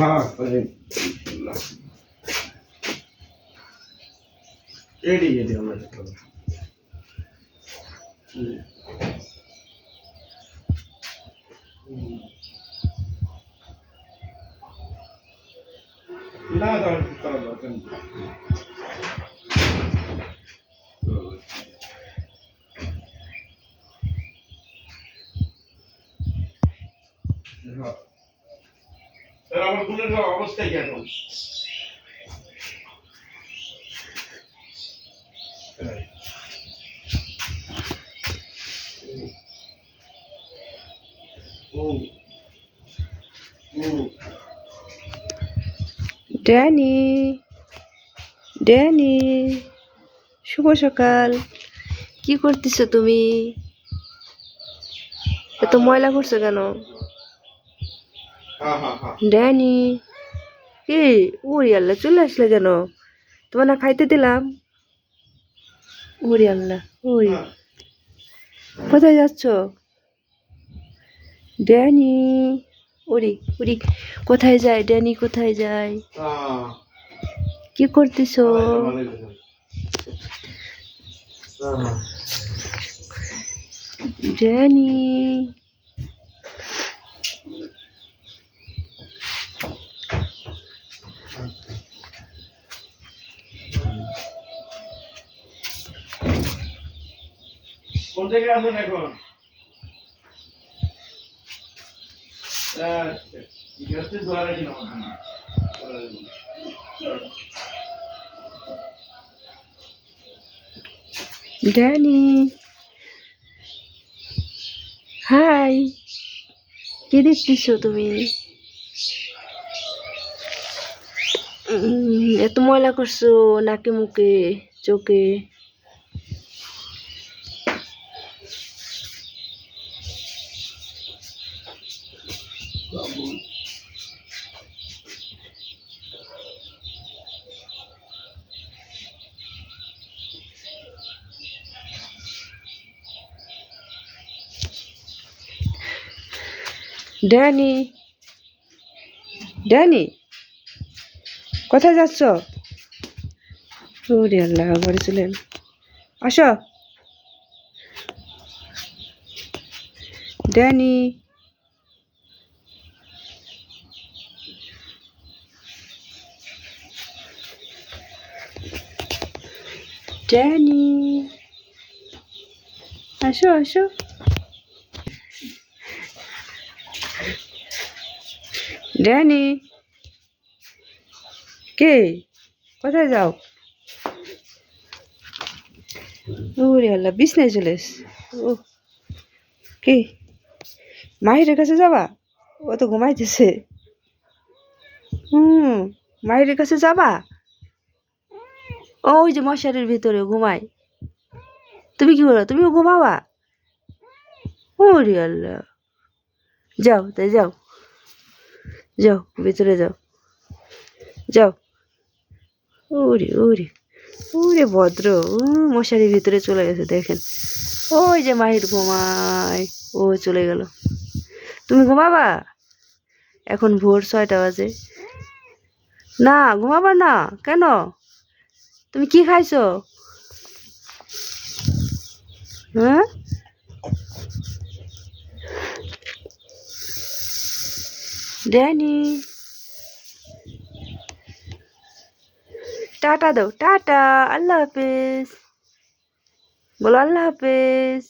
हाँ AD AD আমরা দেখো না দাও করা দরকার নেই হ্যাঁ আর আমার গুণের অবস্থা কি এখন ড্যানি ড্যানি শুভ সকাল। কি করতেছো তুমি? এত ময়লা করছো কেন? ড্যানি কি ওরে আল্লাহ চলে আসলে কেন? তোমার না খাইতে দিলাম। ওরে আল্লাহ ওই কোথায় যাচ্ছ ড্যানি? ওরে ওরে কোথায় যায় ড্যানি? কোথায় যায়? কি করতেছো ড্যানি? কোন জায়গায় আছেন এখন? গেস্টে দুয়ারে কিনা ড্যানি হাই, কি দেখতেছো তুমি? এত ময়লা করছো নাকে মুখে চোখে। ড্যানি ড্যানি কোথায় যাচ্ছ? ওরে আল্লাহ ঘরে চলেন, আসো ড্যানি। ড্যানি আসো আসো। ড্যানি কে? কোথায় যাও? ওরে আল্লাহ বিছনায় চলে এস। ও কে? মাহিরের কাছে যাবা? ও তো ঘুমাইতেছে। মাহিরের কাছে যাবা? ওই যে মশারির ভিতরে ঘুমায়। তুমি কি করো? তুমিও ঘুমাবা? ওরে আল্লাহ যাও তাই যাও, যাও ভিতরে যাও যাও। ওরে ওরে ওরে ভদ্র মশারির ভিতরে চলে গেছে দেখেন। ওই যে মাহির ঘুমায়, ও চলে গেল। তুমি ঘুমাবা? এখন ভোর 6টা বাজে। না ঘুমাবা না কেন? তুমি কি খাইছো? হ্যাঁ ড্যানি টাটা দাও, টাটা, আল্লাহ হাফেজ বলো, আল্লাহ হাফেজ।